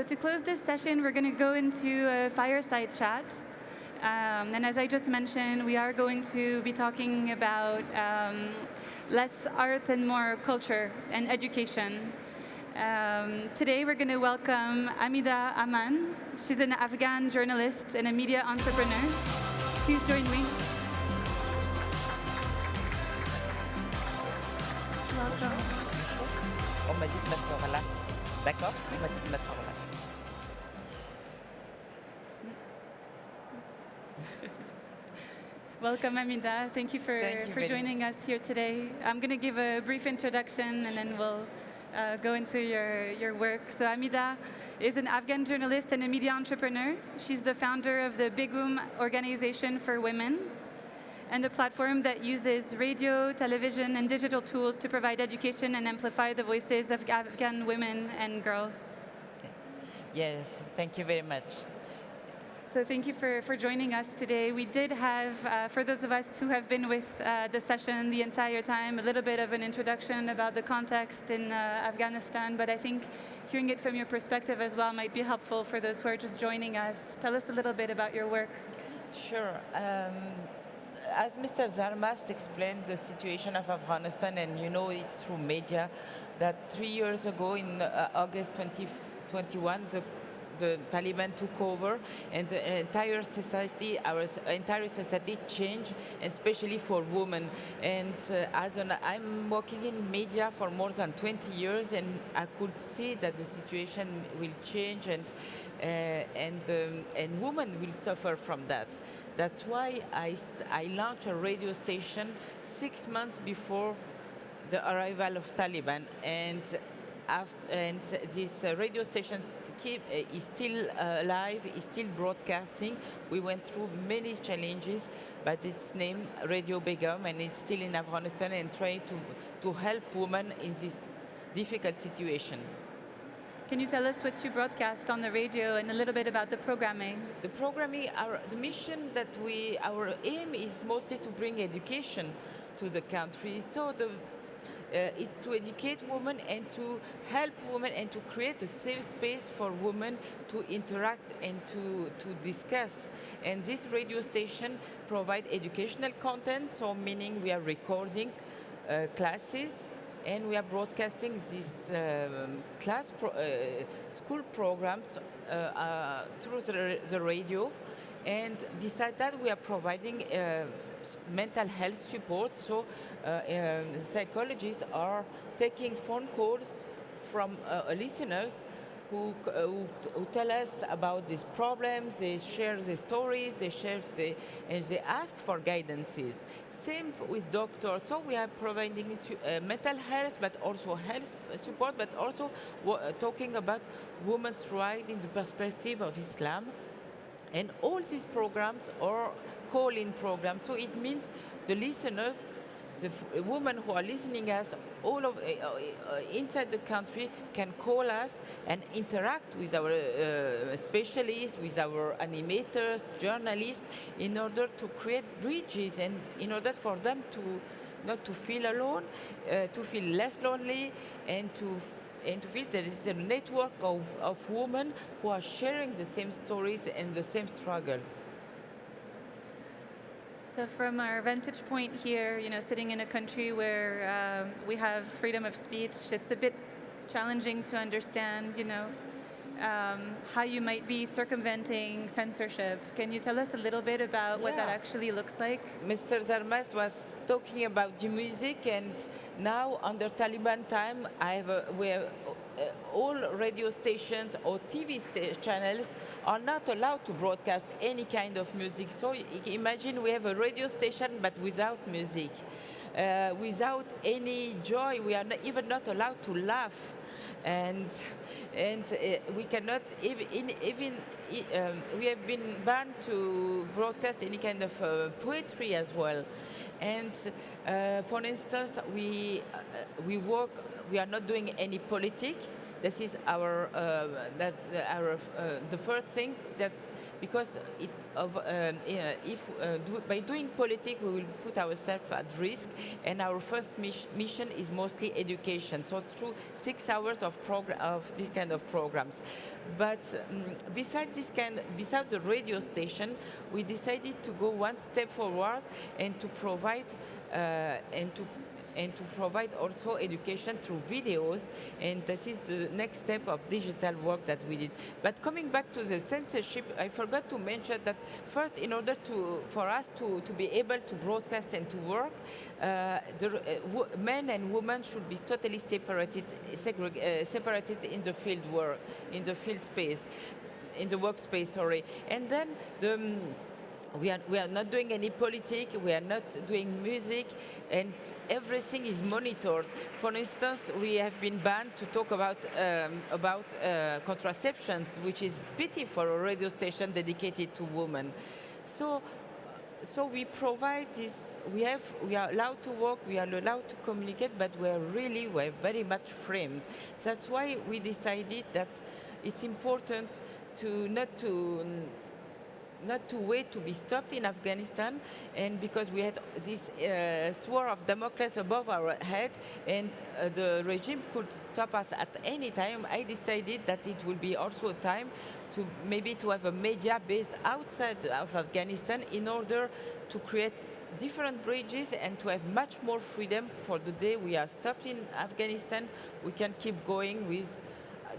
So to close this session, we're going to go into a fireside chat. And as I just mentioned, we are going to be talking about less art and more culture and education. Today we're going to welcome Hamida Aman. She's an Afghan journalist and a media entrepreneur. Please join me. Welcome. On m'a dit de mettre ça là. D'accord? On m'a dit de mettre ça là. Welcome, Hamida. Thank you for joining us here today. I'm going to give a brief introduction and then we'll go into your work. So Hamida is an Afghan journalist and a media entrepreneur. She's the founder of the Begum organization for women and a platform that uses radio, television, and digital tools to provide education and amplify the voices of Afghan women and girls. Yes, thank you very much. So thank you for joining us today. We did have, for those of us who have been with the session the entire time, a little bit of an introduction about the context in Afghanistan, but I think hearing it from your perspective as well might be helpful for those who are just joining us. Tell us a little bit about your work. Sure. As Mr. Zarmast explained the situation of Afghanistan, and you know it through media, that 3 years ago in August 2021, the Taliban took over, and the entire society, our entire society changed, especially for women. And I'm working in media for more than 20 years, and I could see that the situation will change, and women will suffer from that. That's why I launched a radio station 6 months before the arrival of Taliban, and this radio station is still alive, is still broadcasting. We went through many challenges, but it's named Radio Begum, and it's still in Afghanistan and trying to help women in this difficult situation. Can you tell us what you broadcast on the radio and a little bit about the programming? The programming, the mission that our aim is mostly to bring education to the country. So it's to educate women and to help women and to create a safe space for women to interact and to discuss. And this radio station provides educational content, so meaning we are recording classes, and we are broadcasting these school programs through the radio. And besides that, we are providing mental health support. So psychologists are taking phone calls from listeners who tell us about these problems. They share their stories, and they ask for guidances. Same with doctors. So we are providing mental health, but also health support, but also talking about women's rights in the perspective of Islam. And all these programs are call-in programs. So it means the listeners, the women who are listening us all of inside the country can call us and interact with our specialists, with our animators, journalists, in order to create bridges and in order for them to not to feel alone, to feel less lonely, and to feel there is a network of women who are sharing the same stories and the same struggles. So from our vantage point here, sitting in a country where we have freedom of speech, it's a bit challenging to understand, how you might be circumventing censorship. Can you tell us a little bit about what that actually looks like? Mr. Zarmast was talking about the music, and now under Taliban time, we have all radio stations or TV channels are not allowed to broadcast any kind of music. So imagine we have a radio station but without music, without any joy. We are even not allowed to laugh, and we cannot even we have been banned to broadcast any kind of poetry as well. And for instance, we are not doing any politics. This is the first thing, that because by doing politics, we will put ourselves at risk, and our first mission is mostly education. So through 6 hours of this kind of programs. But besides the radio station, we decided to go one step forward and to provide provide also education through videos, and this is the next step of digital work that we did. But coming back to the censorship, I forgot to mention that first, in order for us to be able to broadcast and to work, men and women should be totally separated in the field space, in the workspace, sorry. And then we are not doing any politics, we are not doing music, and everything is monitored. For instance, we have been banned to talk about contraceptions, which is pity for a radio station dedicated to women. So we provide this. We are allowed to work, we are allowed to communicate, but we're very much framed. That's why we decided that it's important not to wait to be stopped in Afghanistan, and because we had this sword of Damocles above our head, and the regime could stop us at any time, I decided that it will be also a time to maybe to have a media based outside of Afghanistan in order to create different bridges and to have much more freedom. For the day we are stopped in Afghanistan, we can keep going with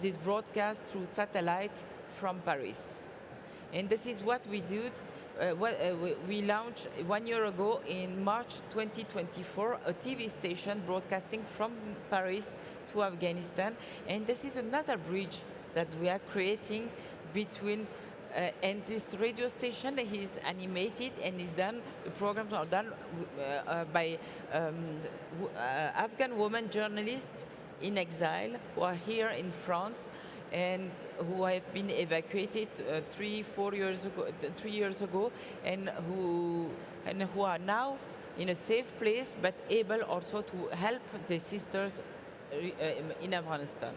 this broadcast through satellite from Paris. And this is what we do. We launched 1 year ago in March 2024 a TV station broadcasting from Paris to Afghanistan. And this is another bridge that we are creating between, and this radio station is animated and is done, the programs are done by Afghan women journalists in exile who are here in France, and who have been evacuated 3 years ago, and who are now in a safe place, but able also to help their sisters in Afghanistan.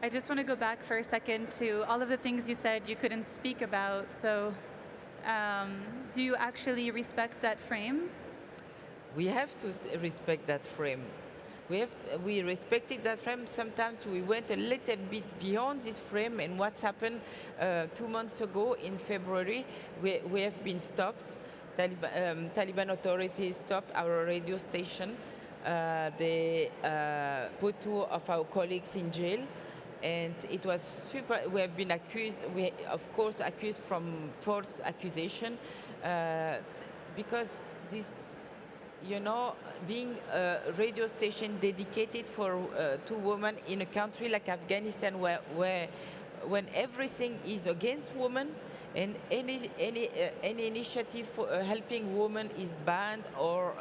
I just want to go back for a second to all of the things you said you couldn't speak about. So do you actually respect that frame? We have to respect that frame. We respected that frame. Sometimes we went a little bit beyond this frame, and what's happened 2 months ago in February, we have been stopped. Taliban authorities stopped our radio station. They put 2 of our colleagues in jail, and it was super. We have been accused, accused from false accusation, because this, being a radio station dedicated to women in a country like Afghanistan, where when everything is against women, and any initiative for helping women is banned or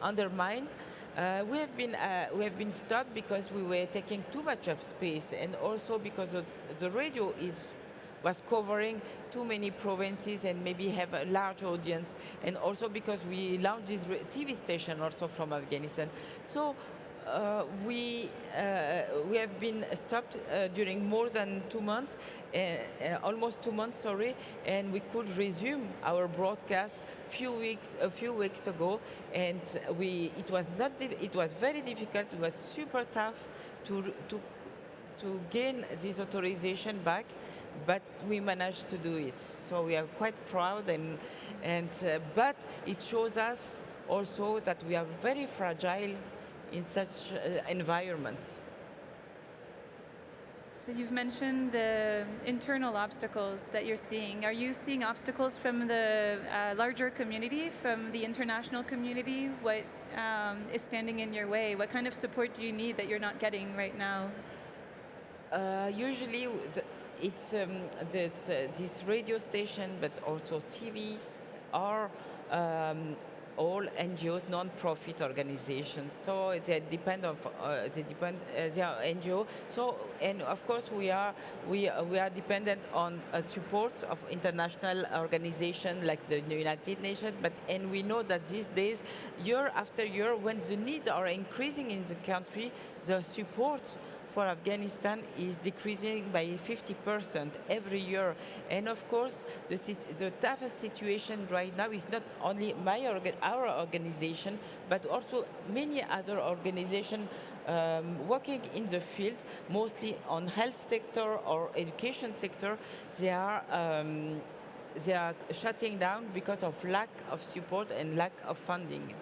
undermined, we have been stopped because we were taking too much of space, and also because the radio was covering too many provinces and maybe have a large audience, and also because we launched this TV station also from Afghanistan. So we have been stopped during more than 2 months, almost 2 months, sorry, and we could resume our broadcast a few weeks ago, and it was very difficult. It was super tough to gain this authorization back, but we managed to do it. So we are quite proud, but it shows us also that we are very fragile in such environments. So you've mentioned the internal obstacles that you're seeing. Are you seeing obstacles from the larger community, from the international community? What is standing in your way? What kind of support do you need that you're not getting right now? Usually, it's this radio station, but also TVs are all NGOs, non-profit organizations. So they are NGO. So, and of course we are dependent on support of international organizations like the United Nations. And we know that these days, year after year, when the needs are increasing in the country, the support for Afghanistan is decreasing by 50% every year. And of course, the toughest situation right now is not only our organization, but also many other organizations working in the field, mostly on health sector or education sector. They are shutting down because of lack of support and lack of funding.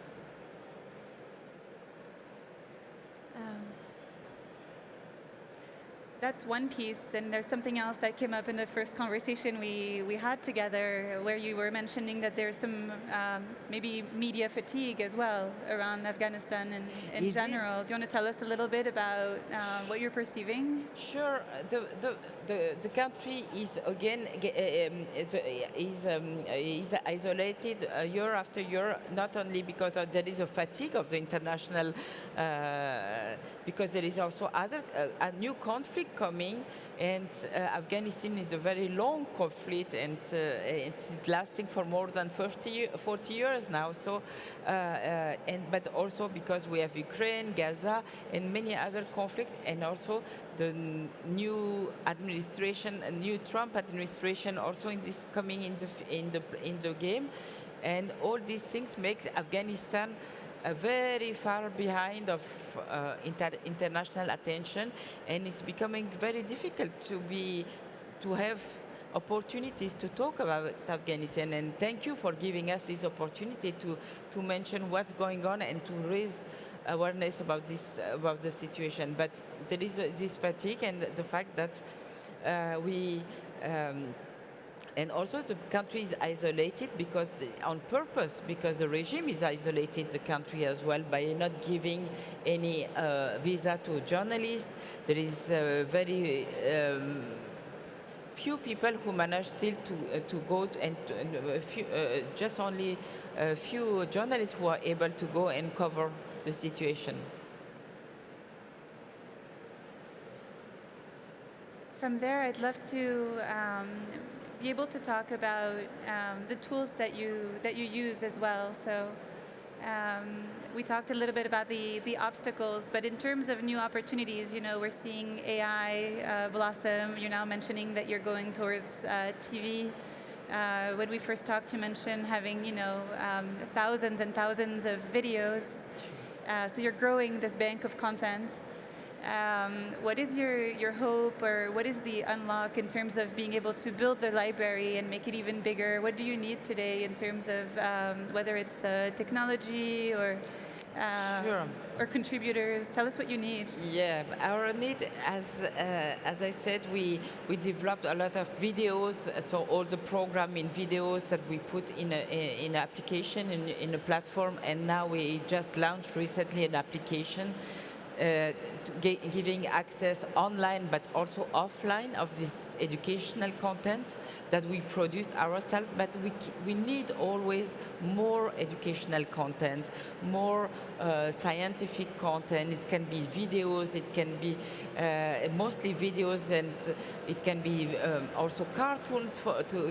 That's one piece, and there's something else that came up in the first conversation we had together, where you were mentioning that there's some maybe media fatigue as well around Afghanistan and in general. Do you want to tell us a little bit about what you're perceiving? Sure. The country is again is isolated year after year, not only because there is a fatigue of the international, because there is also a new conflict coming, and Afghanistan is a very long conflict, and it's lasting for more than 40 years now. So, but also because we have Ukraine, Gaza, and many other conflicts, and also the new administration, a new Trump administration, also coming in the game, and all these things make Afghanistan very far behind of international attention, and it's becoming very difficult to have opportunities to talk about Afghanistan. And thank you for giving us this opportunity to mention what's going on and to raise awareness about the situation. But there is this fatigue, and the fact that and also the country is isolated on purpose, because the regime is isolated the country as well by not giving any visa to journalists. There is very few people who manage still to go just only a few journalists who are able to go and cover the situation. From there, I'd love to be able to talk about the tools that you use as well. So we talked a little bit about the obstacles, but in terms of new opportunities, we're seeing AI blossom. You're now mentioning that you're going towards TV. When we first talked, you mentioned having thousands and thousands of videos. So you're growing this bank of content. What is your hope, or what is the unlock in terms of being able to build the library and make it even bigger? What do you need today in terms of whether it's technology or contributors? Tell us what you need. Yeah, our need, as I said, we developed a lot of videos. So all the programming videos that we put in an application, in a platform, and now we just launched recently an application giving access online but also offline of this educational content that we produced ourselves. But we need always more educational content, more scientific content. It can be videos, it can be mostly videos, and it can be also cartoons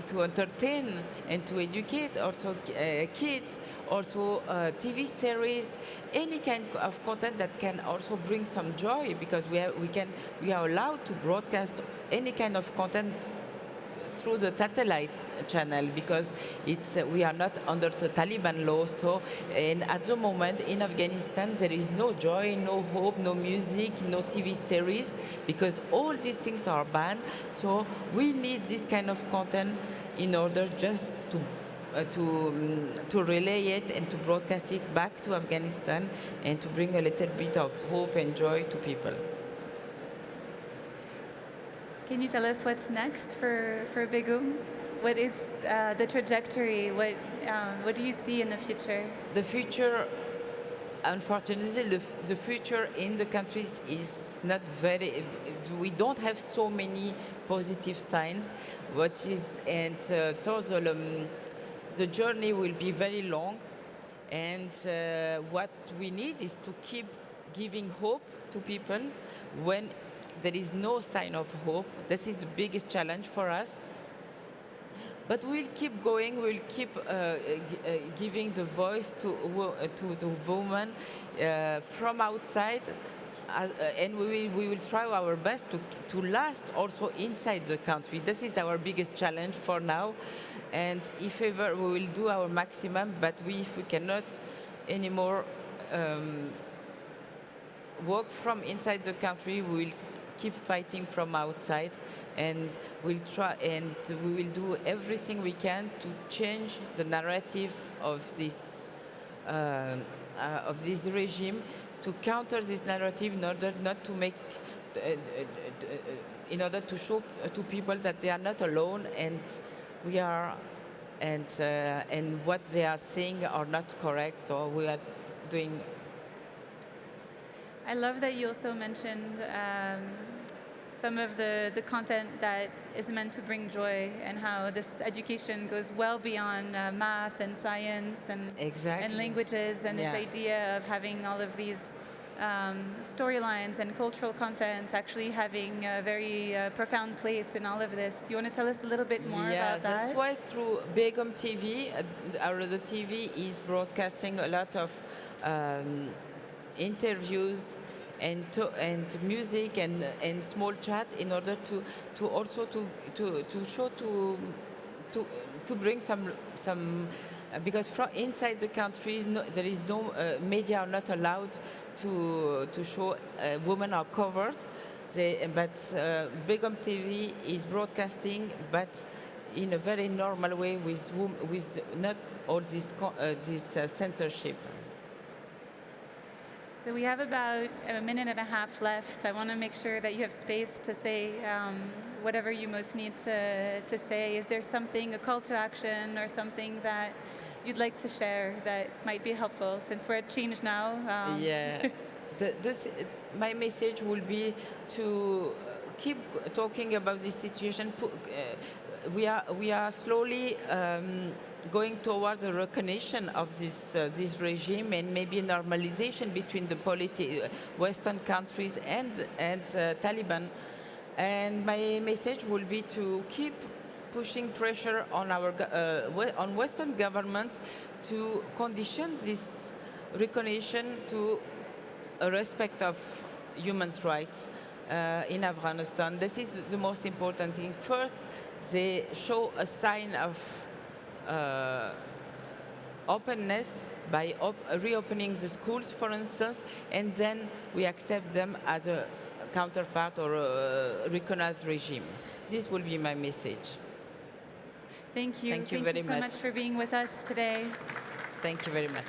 to entertain and to educate also kids, also TV series, any kind of content that can also bring some joy, because we are allowed to broadcast any kind of content through the satellite channel, because we are not under the Taliban law. So, and at the moment in Afghanistan there is no joy, no hope, no music, no TV series, because all these things are banned. So we need this kind of content in order just to relay it and to broadcast it back to Afghanistan and to bring a little bit of hope and joy to people. Can you tell us what's next for Begum? What is the trajectory? What do you see in the future? The future, unfortunately, the future in the countries is not very. We don't have so many positive signs. The journey will be very long, and what we need is to keep giving hope to people when there is no sign of hope. This is the biggest challenge for us. But we'll keep going. We'll keep giving the voice to the women from outside, and we will try our best to last also inside the country. This is our biggest challenge for now, and if ever we will do our maximum, but if we cannot anymore work from inside the country, we will keep fighting from outside, and we'll try, and we will do everything we can to change the narrative of this regime, to counter this narrative in order not to make, in order to show to people that they are not alone, and we are, and what they are saying are not correct. So we are doing. I love that you also mentioned some of the content that is meant to bring joy, and how this education goes well beyond math and science and languages, and this idea of having all of these storylines and cultural content actually having a very profound place in all of this. Do you want to tell us a little bit more about that? That's why through Begum TV, the TV is broadcasting a lot of interviews and music and small chat, in order to also to show to bring some because from inside the country there is no media are not allowed to show women are covered. But Begum TV is broadcasting, but in a very normal way, with not all this censorship. So we have about a minute and a half left. I want to make sure that you have space to say whatever you most need to say. Is there something, a call to action, or something that you'd like to share that might be helpful, since we're at ChangeNOW? My message will be to keep talking about this situation. We are slowly going toward the recognition of this regime, and maybe a normalization between the Western countries and Taliban. And my message will be to keep pushing pressure on on Western governments to condition this recognition to a respect of human rights in Afghanistan. This is the most important thing. First, they show a sign of openness by reopening the schools, for instance, and then we accept them as a counterpart or a recognized regime. This will be my message. Thank you. Thank you very so much for being with us today. Thank you very much.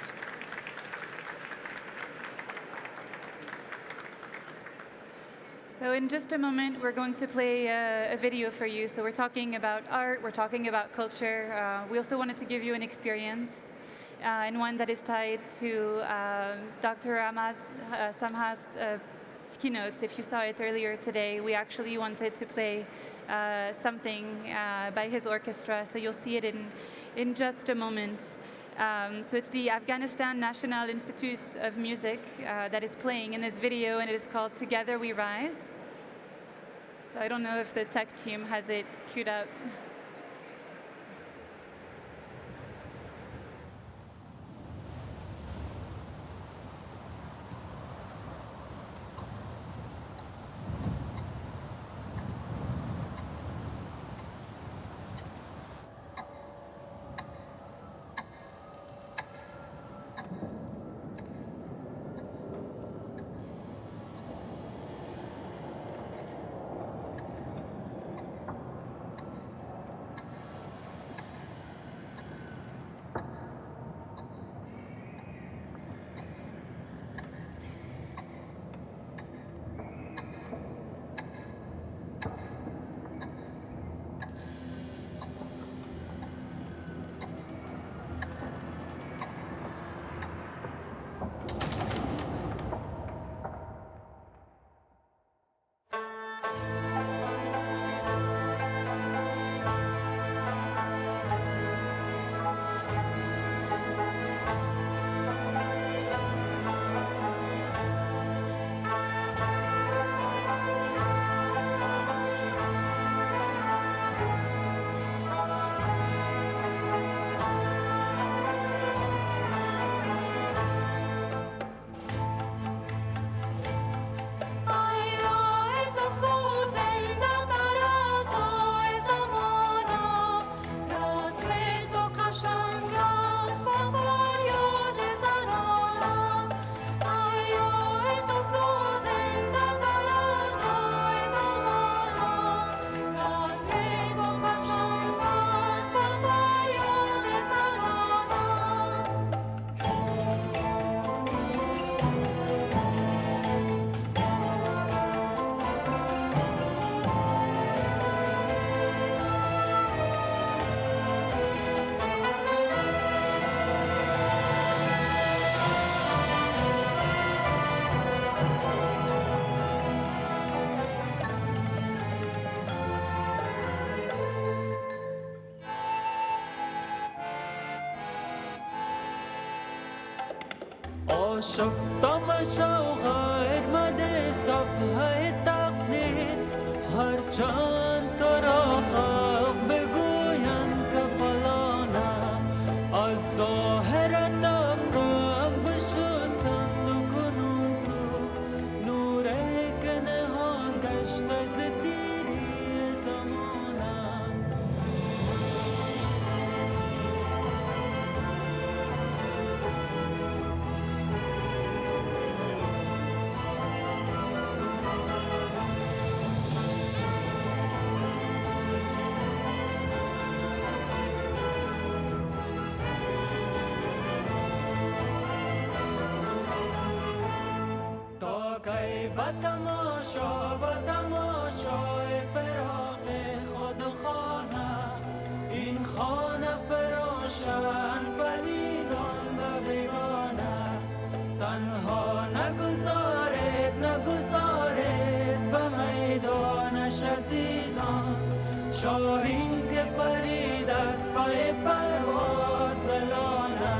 So in just a moment, we're going to play a video for you. So we're talking about art, we're talking about culture. We also wanted to give you an experience, and one that is tied to Dr. Ahmad Samha's keynotes. If you saw it earlier today, we actually wanted to play something by his orchestra. So you'll see it in just a moment. So it's the Afghanistan National Institute of Music that is playing in this video, and it is called Together We Rise. So I don't know if the tech team has it queued up. آشفتم شوق ارمد صفحه تقدیر هرچند تو را خلق بگویند که فلانه از ظاهرت افراد بشستند و کنون تو نوره که نهان گشت از دیری زمانه بتماشای فراق خود خانه این خانه فراشن پریدان به بیگانه تنها نگذارید به میدانش عزیزان شاهین که پرید از پای پرواز لانه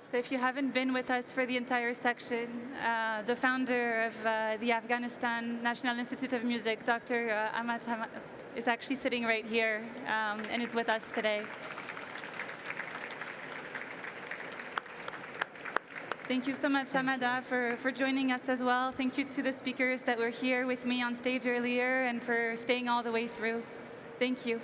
So if you haven't been with us for the entire section, the founder of the Afghanistan National Institute of Music, Dr. Ahmad is actually sitting right here and is with us today. Thank you so much, Hamida, for joining us as well. Thank you to the speakers that were here with me on stage earlier and for staying all the way through. Thank you.